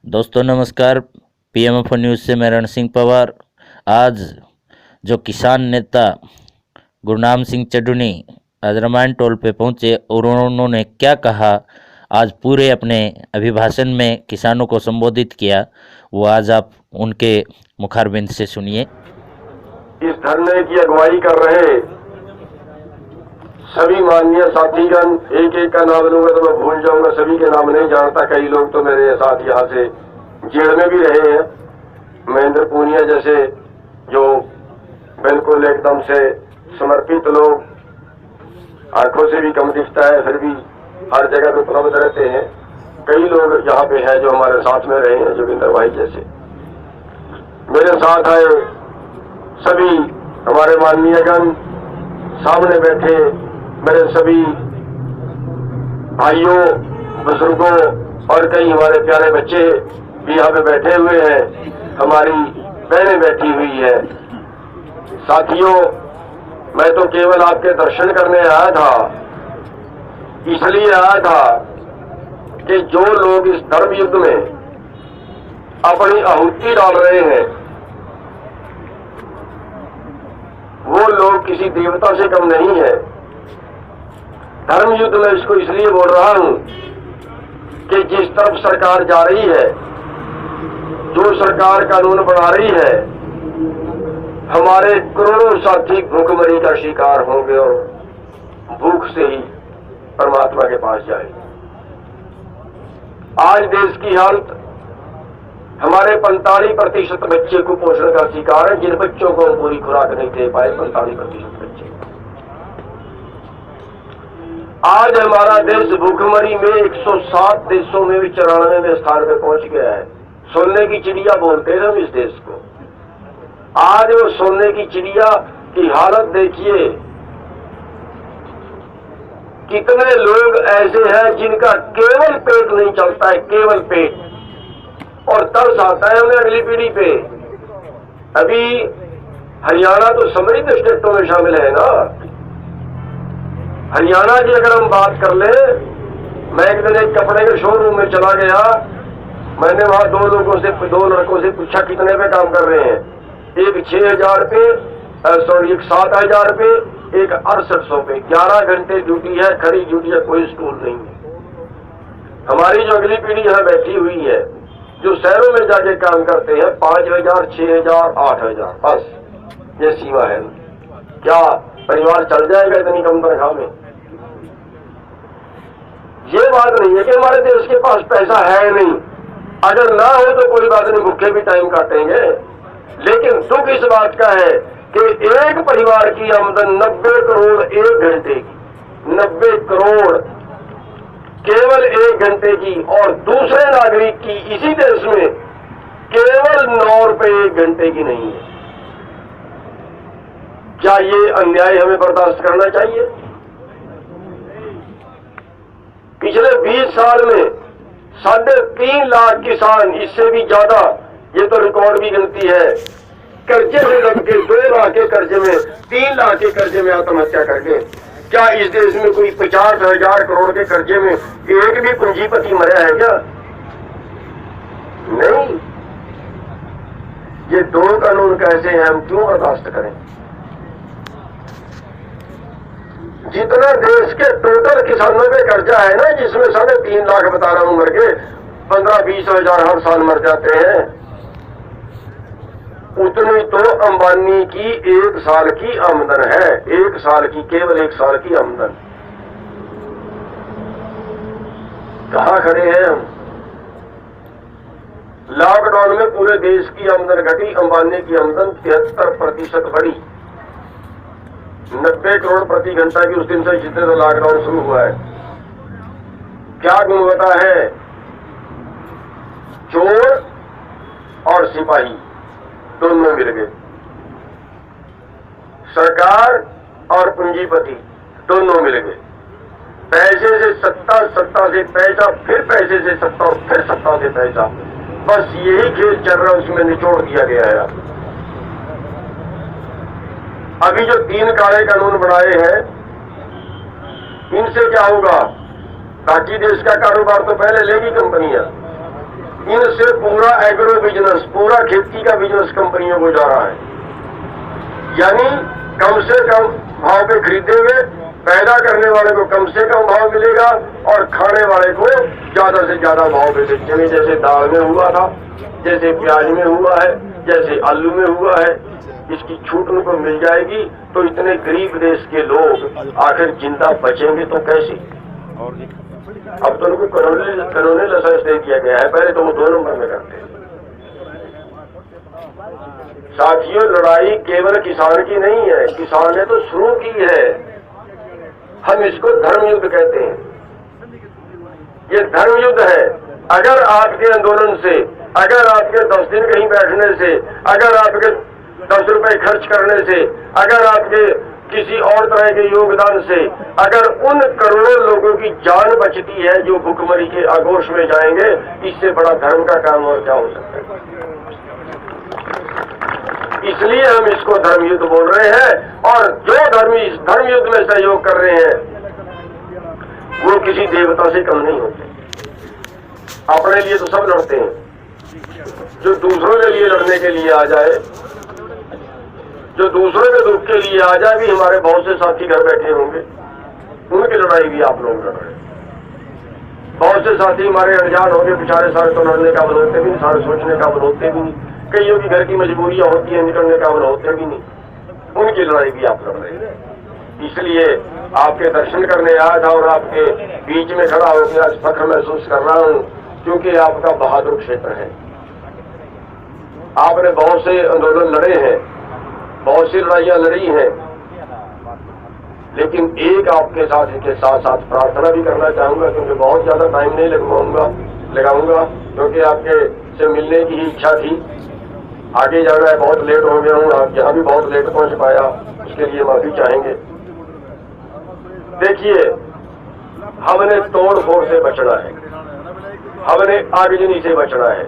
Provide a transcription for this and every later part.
दोस्तों नमस्कार। PMF news से मैं रण सिंह पवार। आज जो किसान नेता गुरनाम सिंह चड्ढुनी आज रामायण टोल पे पहुंचे और उन्होंने क्या कहा, आज पूरे अपने अभिभाषण में किसानों को संबोधित किया, वो आज आप उनके मुखारबिंद से सुनिए। इस धरने की अगुवाई कर रहे सभी माननीय साथीगण, एक एक का नाम लूंगा तो मैं भूल जाऊंगा, सभी के नाम नहीं जानता। कई लोग तो मेरे साथ यहाँ से जेल में भी रहे हैं। महेंद्र पूनिया जैसे जो बिल्कुल एकदम से समर्पित लोग, आंखों से भी कम दिखता है फिर भी हर जगह पे उपलब्ध रहते हैं। कई लोग यहाँ पे हैं जो हमारे साथ में रहे हैं, जोगिंदर भाई जैसे। मेरे साथ आए सभी हमारे माननीयगण, सामने बैठे मेरे सभी भाइयों, बुजुर्गों और कई हमारे प्यारे बच्चे भी यहाँ पे बैठे हुए हैं, हमारी बहनें बैठी हुई है। साथियों, मैं तो केवल आपके दर्शन करने आया था, इसलिए आया था कि जो लोग इस धर्म युद्ध में अपनी आहुति डाल रहे हैं वो लोग किसी देवता से कम नहीं है। धर्म युद्ध में इसको इसलिए बोल रहा हूं कि जिस तरफ सरकार जा रही है, जो सरकार कानून बना रही है, हमारे करोड़ों साथी भूखमरी का शिकार होंगे और भूख से ही परमात्मा के पास जाएंगे। आज देश की हालत, हमारे 45% बच्चे कुपोषण का शिकार हैं। जिन बच्चों को हम पूरी खुराक नहीं दे पाए, 45% बच्चे। आज हमारा देश भूखमरी में 107 देशों में भी 94वें स्थान पे पहुंच गया है। सोने की चिड़िया बोलते हैं हम इस देश को। आज वो सोने की चिड़िया की हालत देखिए। कितने लोग ऐसे हैं जिनका केवल पेट नहीं चलता है, केवल पेट, और तरस आता है उन्हें अगली पीढ़ी पे। अभी हरियाणा तो समृद्ध स्टेटों में शामिल है ना। हरियाणा की अगर हम बात कर ले, मैं एक दिन एक कपड़े के शोरूम में चला गया। मैंने वहां दो लड़कों से पूछा कितने पे काम कर रहे हैं। एक 6,000 पे, एक 7,000 पे, एक 6800 पे। 11 घंटे ड्यूटी है, खड़ी ड्यूटी है, कोई स्कूल नहीं है। हमारी जो अगली पीढ़ी यहाँ बैठी हुई है, जो शहरों में जाके काम करते हैं, 5,000, 6,000, 8,000, बस ये सीमा है। क्या परिवार चल जाएगा इतनी कम तनख्वाह में? ये बात नहीं है कि हमारे देश के पास पैसा है नहीं। अगर ना हो तो कोई बात नहीं, भूखे भी टाइम काटेंगे। लेकिन दुख इस बात का है कि एक परिवार की आमदन 90 करोड़ एक घंटे की, 90 करोड़ केवल एक घंटे की, और दूसरे नागरिक की इसी देश में केवल 9 रुपए एक घंटे की नहीं है। क्या ये अन्याय हमें बर्दाश्त करना चाहिए? पिछले 20 साल में 3.5 लाख किसान, इससे भी ज्यादा, ये तो रिकॉर्ड भी गिनती है, कर्जे में लग के 2 लाख के कर्जे में, 3 लाख के कर्जे में आत्महत्या करके। क्या इस देश में कोई 50,000 करोड़ के कर्जे में एक भी पूंजीपति मरा है क्या? नहीं। ये दो कानून कैसे हैं, हम क्यों बर्दाश्त करें? जितना देश के टोटल किसानों पे कर्जा है ना, जिसमें 3.5 लाख बता रहा हूं मर के, 15-20 हजार हर साल मर जाते हैं, उतनी तो अंबानी की 1 साल की आमदन है। 1 साल की, केवल 1 साल की आमदन। कहां खड़े हैं हम? लॉकडाउन में पूरे देश की आमदन घटी, अंबानी की आमदन 73% बढ़ी। 90 करोड़ प्रति घंटा की उस दिन से जितने तो लॉकडाउन शुरू हुआ है। क्या गुणवत्ता है? चोर और सिपाही दोनों मिल गए, सरकार और पूंजीपति दोनों मिल गए। पैसे से सत्ता, सत्ता से पैसा, फिर पैसे से सत्ता और फिर सत्ता से पैसा। बस यही खेल चल रहा है, उसमें निचोड़ दिया गया है। अभी जो 3 काले कानून बनाए हैं, इनसे क्या होगा? बाकी देश का कारोबार तो पहले लेगी कंपनियां, इनसे पूरा एग्रो बिजनेस, पूरा खेती का बिजनेस कंपनियों को जा रहा है। यानी कम से कम भाव पे खरीदेंगे, पैदा करने वाले को कम से कम भाव मिलेगा और खाने वाले को ज्यादा से ज्यादा भाव पे बेचेंगे। जैसे दाल में हुआ था, जैसे प्याज में हुआ है, जैसे आलू में हुआ है, इसकी छूट उनको मिल जाएगी। तो इतने गरीब देश के लोग आखिर जिंदा बचेंगे तो कैसे? अब तो उनको कानूनी लाइसेंस दे दिया गया है, पहले तो वो 2 नंबर में करते हैं। साथियों, लड़ाई केवल किसान की नहीं है, किसान ने तो शुरू की है। हम इसको धर्म युद्ध कहते हैं। ये धर्म युद्ध है। अगर आपके आंदोलन से, अगर आपके 10 दिन कहीं बैठने से, अगर आपके 10 रुपए खर्च करने से, अगर आपके किसी और तरह के योगदान से, अगर उन करोड़ों लोगों की जान बचती है जो भुखमरी के आगोश में जाएंगे, इससे बड़ा धर्म का काम और क्या हो सकता है? इसलिए हम इसको धर्म युद्ध बोल रहे हैं। और जो इस धर्म युद्ध में सहयोग कर रहे हैं वो किसी देवता से कम नहीं होते। अपने लिए तो सब लड़ते हैं, जो दूसरों के लिए लड़ने के लिए आ जाए, जो दूसरों के दुख के लिए आ जाए, भी हमारे बहुत से साथी घर बैठे होंगे, उनकी लड़ाई भी आप लोग लड़ रहे हैं। बहुत से साथी हमारे अनजान होंगे, बेचारे सारे तो लड़ने का बल होते भी नहीं, सारे सोचने का बल होते भी नहीं, कईयों की घर की मजबूरियां होती है, निकलने का बल होते भी नहीं, उनकी लड़ाई भी आप लड़ रहे हैं। इसलिए आपके दर्शन करने आया था और आपके बीच में खड़ा होकर आज फख्र महसूस कर रहा हूं, क्योंकि आपका बहादुर क्षेत्र है। आपने बहुत से आंदोलन लड़े हैं, बहुत सी लड़ाइयां लड़ी हैं, लेकिन एक आपके साथ के साथ साथ प्रार्थना भी करना चाहूंगा, क्योंकि बहुत ज्यादा टाइम नहीं लगाऊंगा, क्योंकि आपके से मिलने की ही इच्छा थी। आगे जाना है, बहुत लेट हो गया हूँ, आप यहाँ भी बहुत लेट पहुंच पाया, उसके लिए माफी चाहेंगे। देखिए, हमने तोड़ फोड़ से बचना है, हमने आगजनी से बचना है,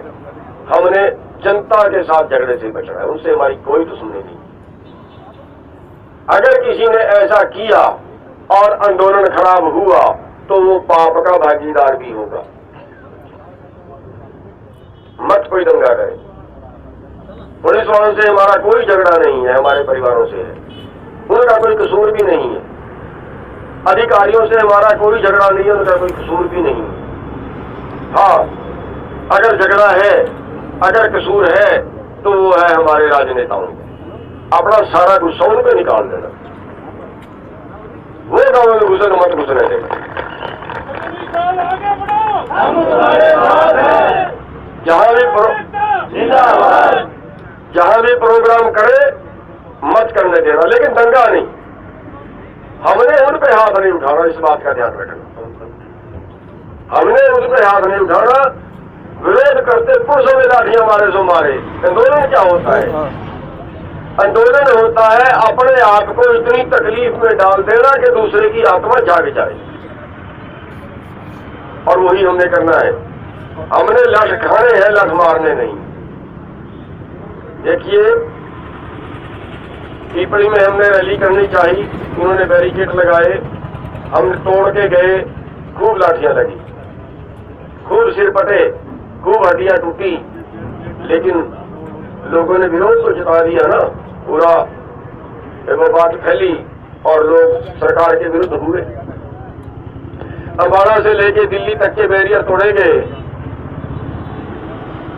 हमने जनता के साथ झगड़े से बचना है, उनसे हमारी कोई दुश्मनी नहीं। अगर किसी ने ऐसा किया और आंदोलन खराब हुआ तो वो पाप का भागीदार भी होगा। मत कोई दंगा करे। पुलिस वालों से हमारा कोई झगड़ा नहीं है, हमारे परिवारों से है, उनका कोई कसूर भी नहीं है। अधिकारियों से हमारा कोई झगड़ा नहीं है, उनका कोई कसूर भी नहीं है। हाँ, अगर झगड़ा है, अगर कसूर है, तो वो है हमारे राजनेताओं को। अपना सारा गुस्सा उन पे निकाल देना, वो गाँव में घुसे तो मत घुसने देना। जहां भी प्रोग्राम करे मत करने देना, लेकिन दंगा नहीं। हमने उन पे हाथ नहीं उठाना, इस बात का ध्यान रखना। हमने उन पे हाथ नहीं उठाना। विरोध करते पुरुषों में लाठियां मारे सो मारे। आंदोलन क्या होता है? आंदोलन होता है अपने आप को इतनी तकलीफ में डाल देना कि दूसरे की आत्मा जाग जाए, और वही हमने करना है। हमने लठ खाने हैं, लठ मारने नहीं। देखिए, पीपली में हमने रैली करनी चाहिए, उन्होंने बैरिकेड लगाए, हमने तोड़ के गए, खूब लाठियां लगी, खूब सिर फटे, खूब हड्डियां टूटी, लेकिन लोगों ने विरोध तो जता दिया ना, पूरा वो बात फैली और लोग सरकार के विरुद्ध हुए। अम्बाड़ा से लेके दिल्ली तक के बैरियर तोड़े गए,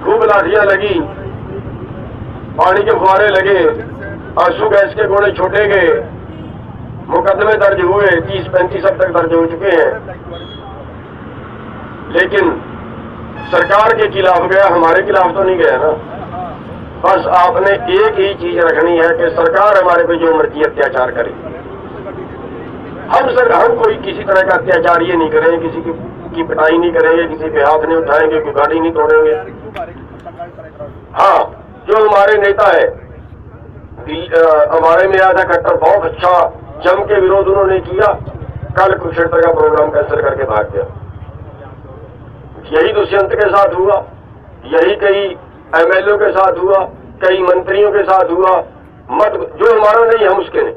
खूब लाठियां लगी, पानी के फुहारे लगे, आंसू गैस के गोले छोटे गए, मुकदमे दर्ज हुए, 30-35 अब तक दर्ज हो चुके हैं। लेकिन सरकार के खिलाफ गया, हमारे खिलाफ तो नहीं गया ना। बस आपने एक ही चीज रखनी है कि सरकार हमारे पे जो मर्जी अत्याचार करे, हम कोई किसी तरह का अत्याचार ये नहीं करेंगे, किसी की पिटाई नहीं करेंगे, किसी पे हाथ नहीं उठाएंगे, कोई गाड़ी नहीं तोड़ेंगे। हाँ, जो हमारे नेता है, हमारे में आया था खट्टर, बहुत अच्छा जम के विरोध उन्होंने किया, कल कुरुक्षेत्र का प्रोग्राम कैंसिल करके भाग गया। यही दुष्यंत के साथ हुआ, यही कई एमएलए के साथ हुआ, कई मंत्रियों के साथ हुआ। मत, जो हमारा नहीं हम उसके नहीं,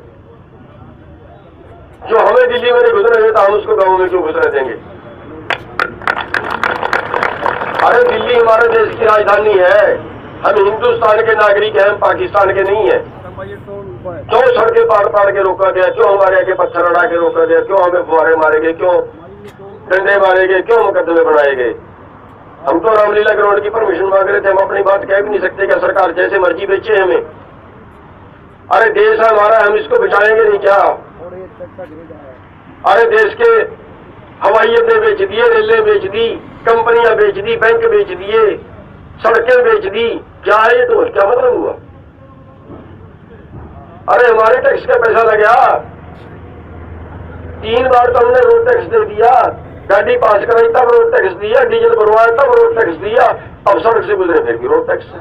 जो हमें दिल्ली में नहीं घुसने देता हम उसको गाँव में क्यों घुसने देंगे? अरे दिल्ली हमारे देश की राजधानी है, हम हिंदुस्तान के नागरिक हैं, हम पाकिस्तान के नहीं हैं। क्यों सड़कें पाड़ के रोका गया, क्यों हमारे आगे पत्थर अड़ा के रोका गया, क्यों हमें फुहारे मारे गए, क्यों डंडे मारे गए, क्यों मुकदमे बनाए गए? हम तो रामलीला ग्राउंड की परमिशन मांग रहे थे, हम अपनी बात कह भी नहीं सकते क्या सरकार जैसे मर्जी बेचे हमें? अरे देश है हमारा, हम इसको बचाएंगे नहीं क्या? अरे देश के हवाई अड्डे बेच दिए, रेलें बेच दी, कंपनियां बेच दी, बैंक बेच दिए, सड़कें बेच दी, क्या है ये? तो क्या मतलब हुआ? अरे हमारे टैक्स का पैसा लगा, 3 बार तो हमने रोड टैक्स दे दिया, गाड़ी पास कराई तब रोड टैक्स दिया, डीजल भरवाया तब रोड टैक्स दिया, अब सड़क से गुजरे फिर भी रोड टैक्स।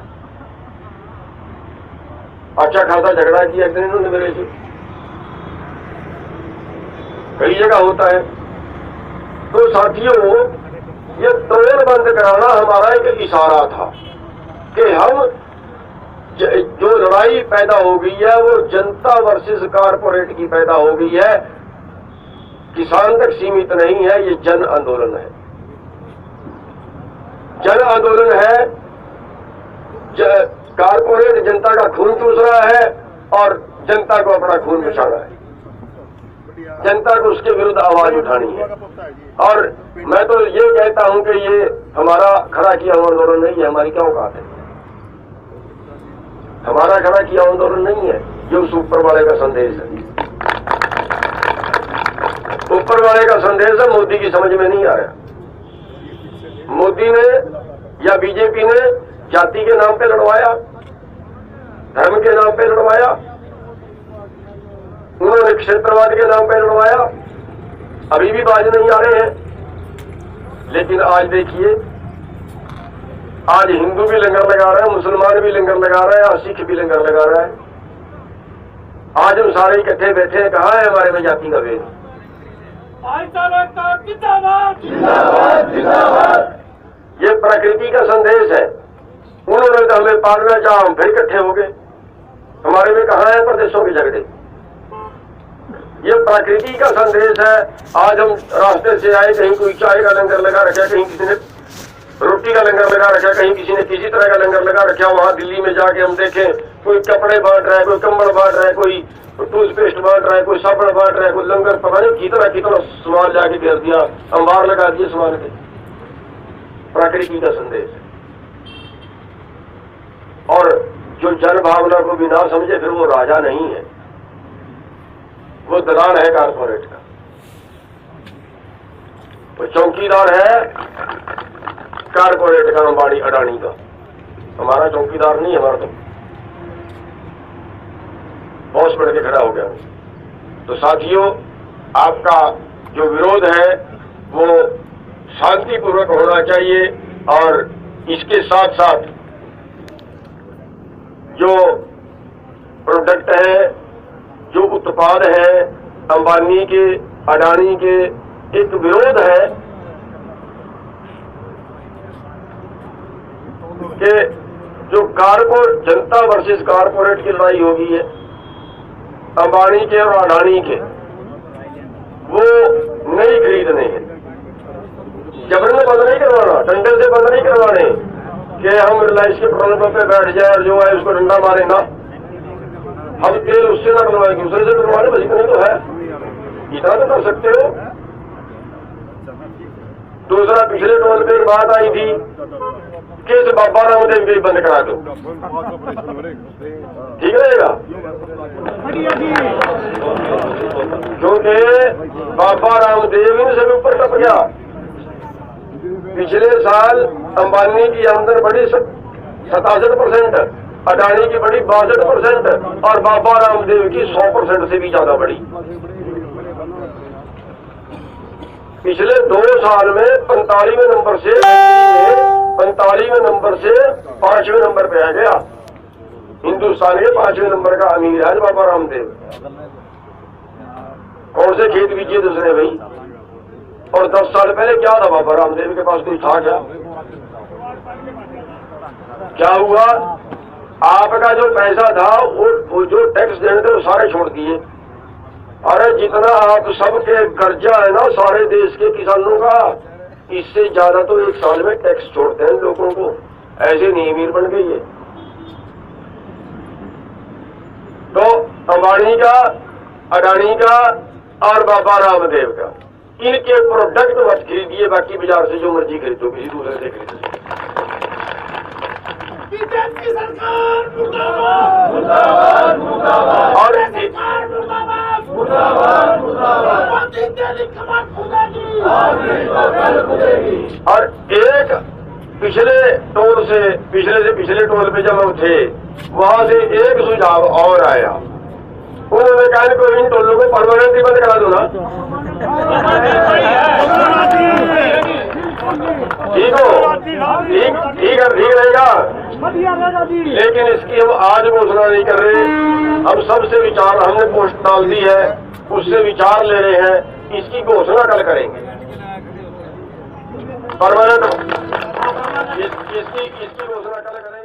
अच्छा खासा झगड़ा किया एक दिन इन्होंने मेरे से, कई जगह होता है। तो साथियों, ये ट्रेन बंद कराना हमारा एक इशारा था कि हम जो लड़ाई पैदा हो गई है वो जनता वर्सेस कारपोरेट की पैदा हो गई है, किसान तक सीमित नहीं है, ये जन आंदोलन है। जन आंदोलन है, कारपोरेट जनता का खून चूस रहा है और जनता को अपना खून बचाना है, जनता को उसके विरुद्ध आवाज उठानी है। और मैं तो ये कहता हूं कि ये हमारा खड़ा किया हुआ आंदोलन नहीं है, हमारी क्या औकात है? हमारा खड़ा किया आंदोलन नहीं है, ये उस ऊपर वाले का संदेश है। ऊपर वाले का संदेश है, मोदी की समझ में नहीं आया। मोदी ने या बीजेपी ने जाति के नाम पे लड़वाया, धर्म के नाम पे लड़वाया, उन्होंने क्षेत्रवाद के नाम पे लड़वाया, अभी भी बाज नहीं आ रहे हैं। लेकिन आज देखिए, आज हिंदू भी लंगर लगा रहा है, मुसलमान भी लंगर लगा रहा है और सिख भी लंगर लगा रहा है। आज हम सारे इकट्ठे बैठे हैं, कहाँ है हमारे में जाति का भेद? ये प्रकृति का संदेश है। उन्होंने तो हमें पाड़ना चाहा, हम फिर इकट्ठे हो गए। हमारे में कहाँ है प्रदेशों के झगड़े? ये प्रकृति का संदेश है। आज हम रास्ते से आए, कहीं कोई चाय का लंगर लगा रखा, कहीं किसी ने रोटी का लंगर लगा रखा, कहीं किसी ने किसी तरह का लंगर लगा रखा। वहां दिल्ली में जाके हम देखें, कोई कपड़े बांट रहा है, कोई कंबल बांट रहा है, कोई टूथपेस्ट बांट रहा है, कोई साबुन बांट रहा है, कोई लंगर पता नहीं कितना सामान जाके घेर दिया, अंबार लगा दिए सामान के। प्रकृति का संदेश है। और जो जन भावना को भी ना समझे, फिर वो राजा नहीं है, वो दलाल है कारपोरेट का, वो चौकीदार है कारपोरेट का, अंबानी अडानी का। हमारा चौकीदार नहीं, हमारा तो बॉस बढ़ के खड़ा हो गया। तो साथियों, आपका जो विरोध है वो शांतिपूर्वक होना चाहिए और इसके साथ साथ जो प्रोडक्ट है, जो उत्पाद है अंबानी के, अडानी के, एक विरोध है कि जो जनता वर्सेस कारपोरेट की लड़ाई होगी है अंबानी के और अडानी के, वो नहीं खरीदने हैं। जबरन बंद नहीं करवाना, डंडे से बंद नहीं करवाने कि हम रिलायंस के पेट्रोल पंप पे बैठ जाए और जो है उसको डंडा मारे ना। हम तेल उससे ना डलवाए, दूसरे से डलवाने, बस इतना तो है, इतना तो कर सकते हो। दूसरा, पिछले टोल पे एक बात आई थी कि इस बाबा रामदेव भी बंद करा दो, ठीक रहेगा? क्योंकि बाबा रामदेव इन से ऊपर टप गया। पिछले साल अंबानी की आमदन बढ़ी 67%, अडानी की बढ़ी 62% और बाबा रामदेव की 100% से भी ज्यादा बढ़ी। पिछले 2 साल में 45वें नंबर से 5वें नंबर पे आ गया। हिंदुस्तान के 5वें नंबर का अमीर है बाबा रामदेव। कौन से खेत बीजे दूसरे भाई? और 10 साल पहले क्या था बाबा रामदेव के पास? कोई था क्या? क्या हुआ? आपका जो पैसा था वो जो टैक्स देने थे वो सारे छोड़ दिए। अरे जितना आप सबके कर्जा है ना सारे देश के किसानों का, इससे ज्यादा तो एक साल में टैक्स छोड़ते हैं लोगों को, ऐसे नहीं अमीर बन गई है। तो अंबानी का, अडानी का और बाबा रामदेव का, इनके प्रोडक्ट मत खरीदिए, बाकी बाजार से जो मर्जी खरीदो, किसी दूसरे से खरीदो। बीजेपी सरकार मुर्दाबाद, मुर्दाबाद, मुर्दाबाद, और सरकार मुर्दाबाद, मुर्दाबाद, मुर्दाबाद, मोदी दिल्ली कमर खुदेगी, और एक पिछले टोल पे जब हम थे, वहां से एक सुझाव और आया। उन्होंने कहा को इन टोलों को परमानेंटली बंद करा दो ना, ठीक हो, ठीक रहेगा। लेकिन इसकी हम आज घोषणा नहीं कर रहे, हम सबसे विचार, हमने पोस्ट डाल दी है, उससे विचार ले रहे हैं, इसकी घोषणा कल करेंगे परमानेंट, इसकी घोषणा कल करेंगे।